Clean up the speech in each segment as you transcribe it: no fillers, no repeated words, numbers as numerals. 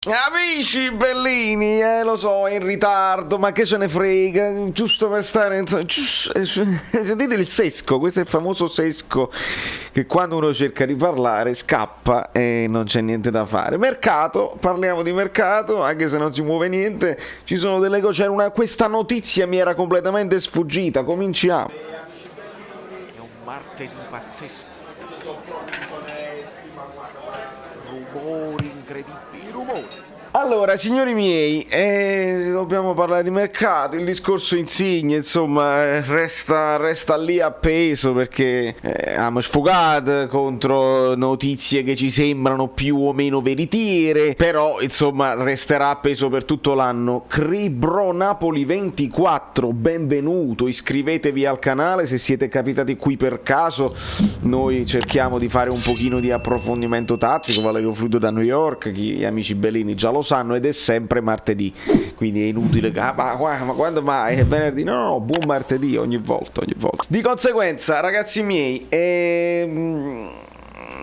Amici bellini, lo so, è in ritardo, ma che ce ne frega, giusto per stare, sentite il sesco, questo è il famoso sesco che quando uno cerca di parlare scappa e non c'è niente da fare. Mercato, parliamo di mercato, anche se non si muove niente, ci sono delle cose, questa notizia mi era completamente sfuggita, cominciamo. È un martedì pazzesco. Rumori incredibili, rumori. Allora, signori miei, dobbiamo parlare di mercato, il discorso Insigne, insomma, resta lì appeso perché abbiamo sfogato contro notizie che ci sembrano più o meno veritiere, però, insomma, resterà appeso per tutto l'anno. Cribro Napoli 24, benvenuto, iscrivetevi al canale se siete capitati qui per caso, noi cerchiamo di fare un pochino di approfondimento tattico, Valerio Fluido da New York, gli amici bellini già lo sanno, ed è sempre martedì, quindi è inutile che ma quando mai è venerdì, no, buon martedì ogni volta. Di conseguenza, ragazzi miei,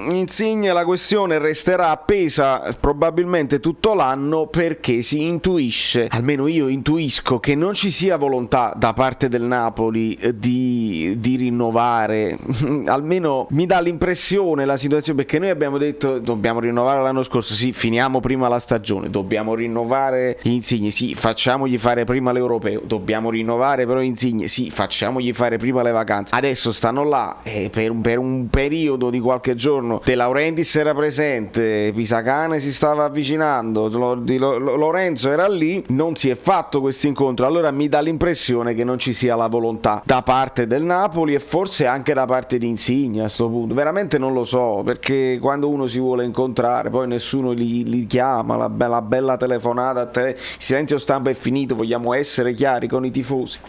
Insigne, la questione resterà appesa probabilmente tutto l'anno perché si intuisce, almeno io intuisco, che non ci sia volontà da parte del Napoli di rinnovare, almeno mi dà l'impressione la situazione, perché noi abbiamo detto dobbiamo rinnovare l'anno scorso, sì, finiamo prima la stagione, dobbiamo rinnovare Insigne, sì, facciamogli fare prima l'Europeo, dobbiamo rinnovare però Insigne, sì, facciamogli fare prima le vacanze, adesso stanno là e per un periodo di qualche giorno De Laurentiis era presente, Pisacane si stava avvicinando, Lorenzo era lì, non si è fatto questo incontro, allora mi dà l'impressione che non ci sia la volontà da parte del Napoli e forse anche da parte di Insigne a sto punto, veramente non lo so, perché quando uno si vuole incontrare poi nessuno li chiama, la bella telefonata, il silenzio stampa è finito, vogliamo essere chiari con i tifosi,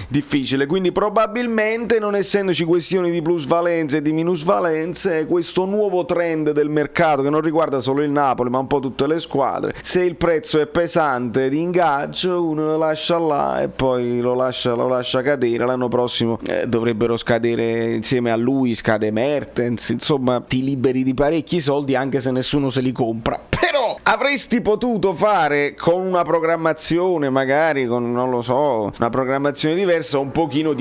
difficile, quindi probabilmente, non essendoci questioni di plusvalenze e di minusvalenze, questo nuovo trend del mercato che non riguarda solo il Napoli ma un po' tutte le squadre, se il prezzo è pesante di ingaggio uno lo lascia là e poi lo lascia cadere, l'anno prossimo dovrebbero scadere insieme a lui, scade Mertens, insomma ti liberi di parecchi soldi anche se nessuno se li compra, però avresti potuto fare con una programmazione, magari con, non lo so, una programmazione diversa, un pochino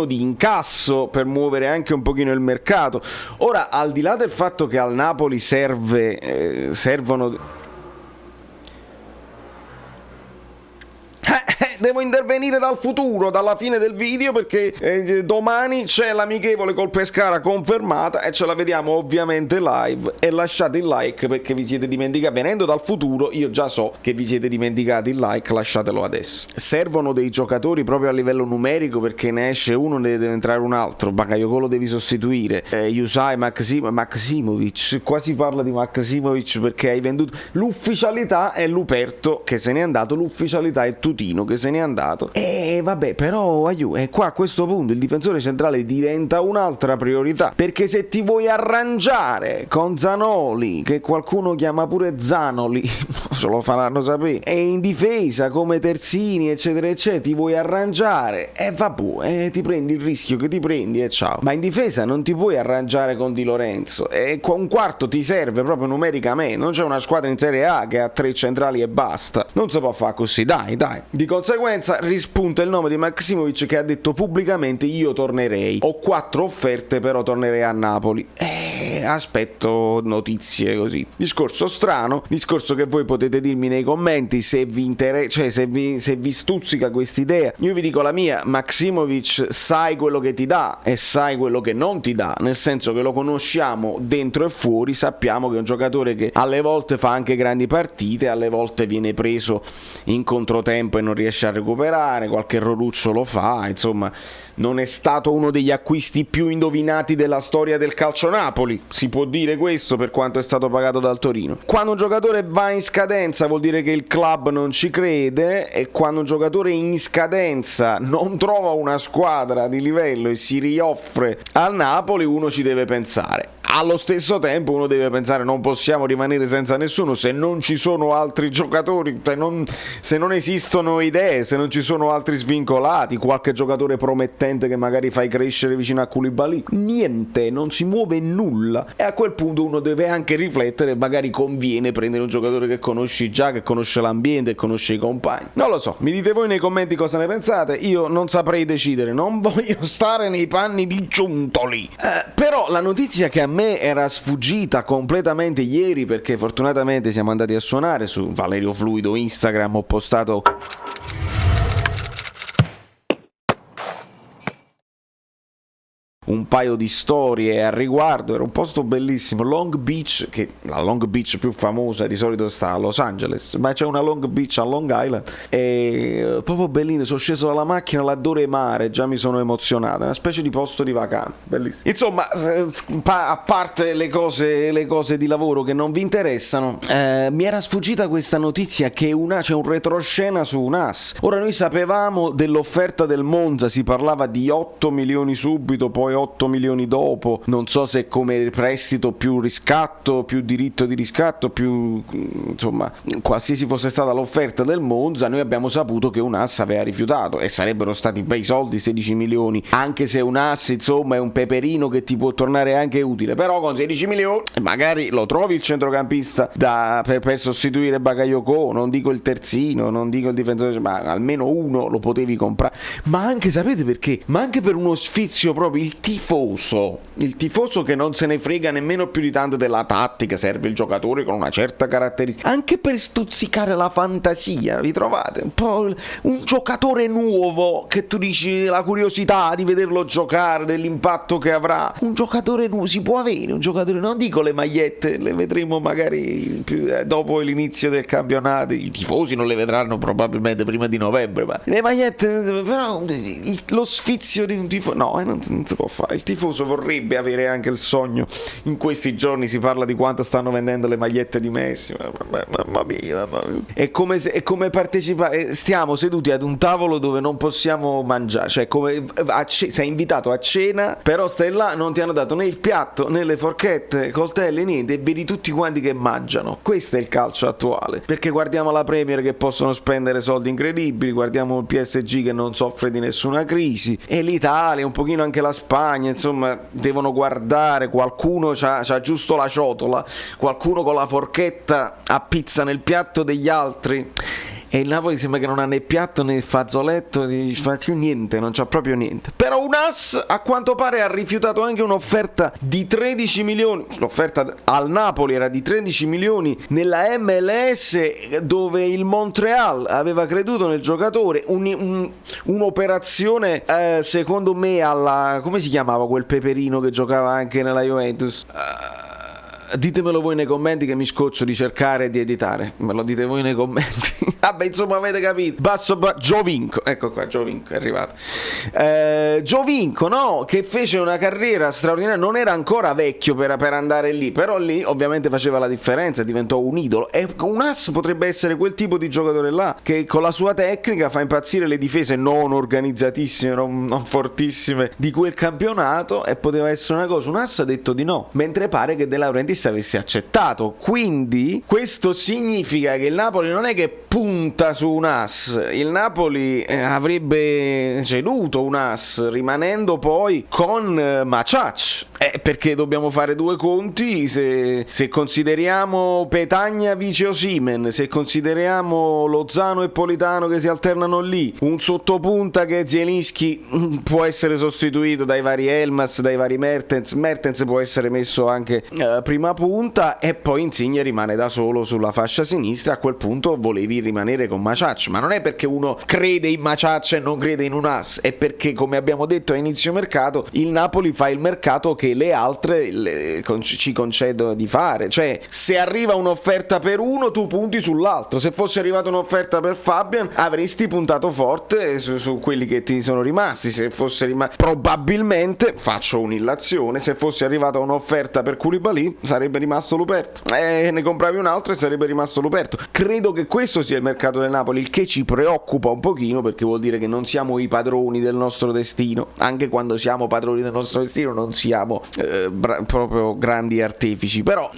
di incasso per muovere anche un pochino il mercato. Ora, al di là del fatto che al Napoli servono devo intervenire dal futuro, dalla fine del video, perché domani c'è l'amichevole col Pescara confermata e ce la vediamo ovviamente live, e lasciate il like perché vi siete dimenticati, venendo dal futuro io già so che vi siete dimenticati il like, lasciatelo adesso. Servono dei giocatori proprio a livello numerico, perché ne esce uno, ne deve entrare un altro, Bakayoko lo devi sostituire, Yusai, Maksimovic, qua si parla di Maksimovic perché hai venduto, l'ufficialità è Luperto che se n'è andato, l'ufficialità è Tutino che se n'è andato, e vabbè, però qua a questo punto il difensore centrale diventa un'altra priorità, perché se ti vuoi arrangiare con Zanoli, che qualcuno chiama pure Zanoli se lo faranno sapere, e in difesa come terzini eccetera eccetera, ti vuoi arrangiare e vabbè, ti prendi il rischio che ti prendi e ciao, ma in difesa non ti puoi arrangiare con Di Lorenzo, e un quarto ti serve proprio numericamente, non c'è una squadra in Serie A che ha 3 centrali e basta, non si può fare così, dai. Di conseguenza rispunta il nome di Maksimovic, che ha detto pubblicamente io tornerei, ho 4 offerte però tornerei a Napoli, aspetto notizie così, discorso strano, discorso che voi potete dirmi nei commenti se vi interessa, cioè se vi stuzzica quest'idea. Io vi dico la mia: Maksimovic sai quello che ti dà e sai quello che non ti dà, nel senso che lo conosciamo dentro e fuori, sappiamo che è un giocatore che alle volte fa anche grandi partite, alle volte viene preso in controtempo e non riesce a recuperare, qualche erroruccio lo fa, insomma non è stato uno degli acquisti più indovinati della storia del calcio Napoli, si può dire questo, per quanto è stato pagato dal Torino. Quando un giocatore va in scadenza vuol dire che il club non ci crede, e quando un giocatore in scadenza non trova una squadra di livello e si riоffre al Napoli, uno ci deve pensare. Allo stesso tempo uno deve pensare non possiamo rimanere senza nessuno, se non ci sono altri giocatori, se non esistono idee, se non ci sono altri svincolati, qualche giocatore promettente che magari fai crescere vicino a Koulibaly, niente, non si muove nulla. nulla, e a quel punto uno deve anche riflettere, magari conviene prendere un giocatore che conosci già, che conosce l'ambiente e conosce i compagni. Non lo so, mi dite voi nei commenti cosa ne pensate. Io non saprei decidere, non voglio stare nei panni di Giuntoli. Però la notizia che a me era sfuggita completamente ieri, perché fortunatamente siamo andati a suonare su Valerio Fluido Instagram, ho postato un paio di storie al riguardo. Era un posto bellissimo, Long Beach, che la Long Beach più famosa di solito sta a Los Angeles, ma c'è una Long Beach a Long Island, e proprio bellino. Sono sceso dalla macchina, l'odore mare, già mi sono emozionato, una specie di posto di vacanza, bellissimo. Insomma, a parte le cose di lavoro che non vi interessano, mi era sfuggita questa notizia che c'è un retroscena su UNAS. Ora, noi sapevamo dell'offerta del Monza, si parlava di 8 milioni subito, poi 8 milioni dopo, non so se come prestito più riscatto, più diritto di riscatto, più insomma qualsiasi fosse stata l'offerta del Monza, noi abbiamo saputo che UNAS aveva rifiutato, e sarebbero stati bei soldi, 16 milioni, anche se UNAS insomma è un peperino che ti può tornare anche utile, però con 16 milioni magari lo trovi il centrocampista per sostituire Bakayoko, non dico il terzino, non dico il difensore, ma almeno uno lo potevi comprare. Ma anche, sapete perché? Ma anche per uno sfizio proprio, il tifoso che non se ne frega nemmeno più di tanto della tattica, serve il giocatore con una certa caratteristica, anche per stuzzicare la fantasia, vi trovate? Un po' un giocatore nuovo che tu dici, la curiosità di vederlo giocare, dell'impatto che avrà, un giocatore nuovo si può avere, un giocatore, non dico le magliette, le vedremo magari dopo l'inizio del campionato, i tifosi non le vedranno probabilmente prima di novembre, ma le magliette, però lo sfizio di un tifoso, no, non si può fare. Il tifoso vorrebbe avere anche il sogno. In questi giorni si parla di quanto stanno vendendo le magliette di Messi, mamma mia. È come partecipare, stiamo seduti ad un tavolo dove non possiamo mangiare, cioè come sei invitato a cena, però stai là, non ti hanno dato né il piatto né le forchette, coltelli, niente, e vedi tutti quanti che mangiano. Questo è il calcio attuale, perché guardiamo la Premier che possono spendere soldi incredibili, guardiamo il PSG che non soffre di nessuna crisi, e l'Italia, un pochino anche la Spagna, insomma, devono guardare, qualcuno c'ha giusto la ciotola, qualcuno con la forchetta a pizza nel piatto degli altri, e il Napoli sembra che non ha né piatto né fazzoletto, niente, non c'ha proprio niente. Però UNAS a quanto pare ha rifiutato anche un'offerta di 13 milioni, l'offerta al Napoli era di 13 milioni nella MLS, dove il Montreal aveva creduto nel giocatore, un'operazione secondo me alla, come si chiamava quel peperino che giocava anche nella Juventus? Ditemelo voi nei commenti, che mi scoccio di cercare e di editare. Me lo dite voi nei commenti. Vabbè, insomma, avete capito. Giovinco, ecco qua, Giovinco è arrivato. Giovinco, no? Che fece una carriera straordinaria. Non era ancora vecchio per andare lì, però lì ovviamente faceva la differenza, diventò un idolo. E UNAS potrebbe essere quel tipo di giocatore là, che con la sua tecnica fa impazzire le difese non organizzatissime, non fortissime di quel campionato, e poteva essere una cosa. UNAS ha detto di no, mentre pare che De Laurentiis avesse accettato. Quindi questo significa che il Napoli non è che punta su UNAS, il Napoli avrebbe ceduto UNAS, rimanendo poi con Maciac, perché dobbiamo fare due conti. Se consideriamo Petagna vice Osimhen, se consideriamo Lozano e Politano che si alternano lì, un sottopunta che Zielinski può essere sostituito dai vari Elmas, dai vari Mertens può essere messo anche prima punta, e poi Insigne rimane da solo sulla fascia sinistra. A quel punto volevi rimanere con Maciac, ma non è perché uno crede in Maciac e non crede in UNAS, è perché, come abbiamo detto a inizio mercato, il Napoli fa il mercato che le altre ci concedono di fare. Cioè, se arriva un'offerta per uno, tu punti sull'altro. Se fosse arrivata un'offerta per Fabian, avresti puntato forte su quelli che ti sono rimasti. Se fosse probabilmente, faccio un'illazione, se fosse arrivata un'offerta per Koulibaly, sarebbe rimasto Luperto, ne compravi un altro e sarebbe rimasto Luperto. Credo che questo così il mercato del Napoli, il che ci preoccupa un pochino perché vuol dire che non siamo i padroni del nostro destino. Anche quando siamo padroni del nostro destino non siamo proprio grandi artefici, però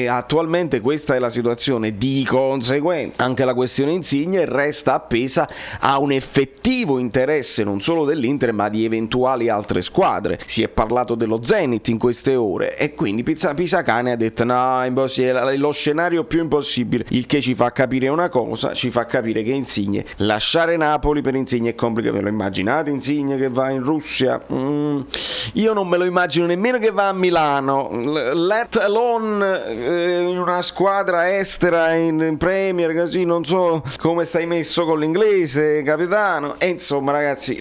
attualmente questa è la situazione. Di conseguenza anche la questione Insigne resta appesa a un effettivo interesse non solo dell'Inter ma di eventuali altre squadre. Si è parlato dello Zenit in queste ore e quindi Pisacane ha detto no, è impossibile, lo scenario più impossibile, il che ci fa capire una cosa, ci fa capire che Insigne, lasciare Napoli per Insigne è complicato. Ve lo immaginate Insigne che va in Russia? Io non me lo immagino nemmeno che va a Milano, let alone in una squadra estera in Premier, così non so come stai messo con l'inglese, capitano. E insomma ragazzi,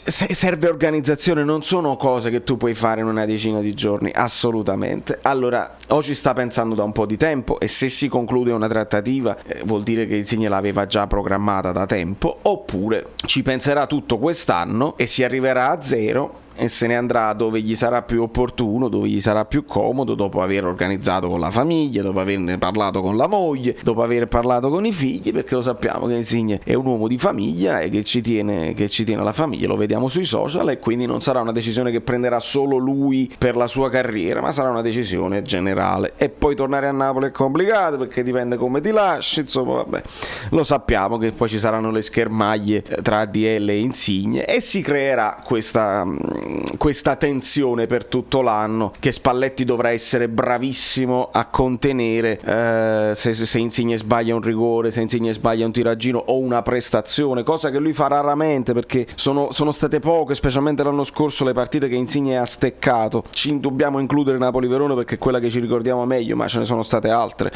serve organizzazione, non sono cose che tu puoi fare in una decina di giorni, assolutamente. Allora, o ci sta pensando da un po' di tempo e se si conclude una trattativa vuol dire che Insigne l'aveva già programmata da tempo, oppure ci penserà tutto quest'anno e si arriverà a zero e se ne andrà dove gli sarà più opportuno, dove gli sarà più comodo, dopo aver organizzato con la famiglia, dopo averne parlato con la moglie, dopo aver parlato con i figli, perché lo sappiamo che Insigne è un uomo di famiglia e che ci tiene alla famiglia, lo vediamo sui social, e quindi non sarà una decisione che prenderà solo lui per la sua carriera, ma sarà una decisione generale. E poi tornare a Napoli è complicato perché dipende come ti lasci, insomma vabbè, lo sappiamo che poi ci saranno le schermaglie tra ADL e Insigne e si creerà questa tensione per tutto l'anno che Spalletti dovrà essere bravissimo a contenere se Insigne sbaglia un rigore, se Insigne sbaglia un tiraggino o una prestazione, cosa che lui fa raramente perché sono state poche, specialmente l'anno scorso, le partite che Insigne ha steccato. Ci dobbiamo includere Napoli-Verona perché è quella che ci ricordiamo meglio, ma ce ne sono state altre,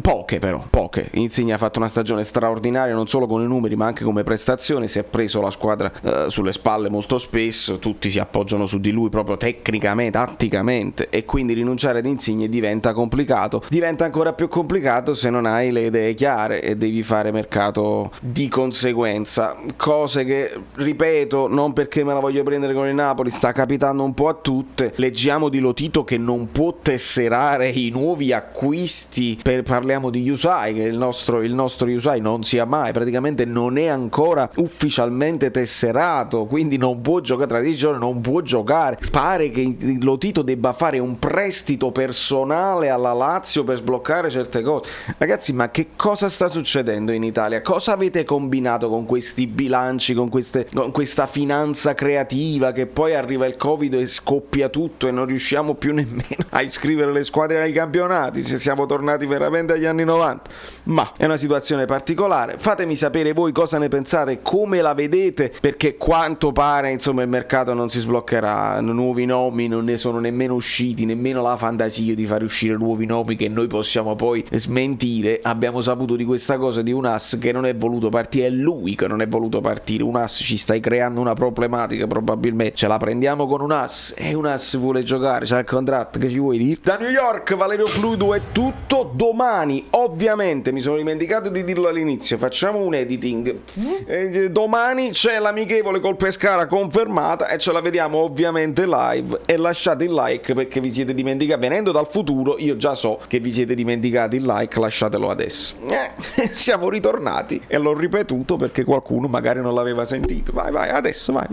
poche. Insigne ha fatto una stagione straordinaria non solo con i numeri ma anche come prestazione, si è preso la squadra sulle spalle molto spesso, tutti si appoggiano su di lui proprio tecnicamente, tatticamente, e quindi rinunciare ad Insigne diventa complicato, diventa ancora più complicato se non hai le idee chiare e devi fare mercato di conseguenza, cose che, ripeto, non perché me la voglio prendere con il Napoli, sta capitando un po' a tutte. Leggiamo di Lotito che non può tesserare i nuovi acquisti, parliamo di Yusai, che il nostro Yusai non sia mai, praticamente non è ancora ufficialmente tesserato, quindi non può giocare tra 10 giorni, non può giocare. Pare che Lotito debba fare un prestito personale alla Lazio per sbloccare certe cose. Ragazzi, ma che cosa sta succedendo in Italia? Cosa avete combinato con questi bilanci, con questa finanza creativa, che poi arriva il Covid e scoppia tutto e non riusciamo più nemmeno a iscrivere le squadre ai campionati, se siamo tornati veramente agli anni 90? Ma è una situazione particolare. Fatemi sapere voi cosa ne pensate, come la vedete, perché quanto pare insomma il mercato non si sbloccherà, nuovi nomi non ne sono nemmeno usciti, nemmeno la fantasia di fare uscire nuovi nomi che noi possiamo poi smentire. Abbiamo saputo di questa cosa di un AS che non è voluto partire, è lui che non è voluto partire. Un AS, ci stai creando una problematica, probabilmente ce la prendiamo con un AS e un AS vuole giocare, c'ha il contratto, che ci vuoi dire? Da New York, Valerio Fluido è tutto. Domani, ovviamente mi sono dimenticato di dirlo all'inizio, facciamo un editing, domani c'è l'amichevole col Pescara confermata e ce la vediamo ovviamente live, e lasciate il like perché vi siete dimenticati, venendo dal futuro io già so che vi siete dimenticati il like, lasciatelo adesso. Siamo ritornati e l'ho ripetuto perché qualcuno magari non l'aveva sentito. Vai adesso, vai.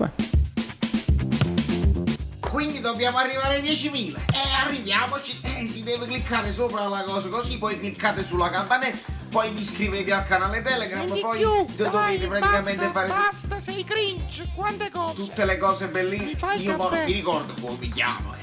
Quindi dobbiamo arrivare ai 10.000 e arriviamoci, si deve cliccare sopra la cosa così, poi cliccate sulla campanella, poi vi iscrivete al canale Telegram, poi dovete praticamente fare basta, sei cringe, quante cose, tutte le cose bellissime. Mi fai il Io caffè. mi ricordo come mi chiamo,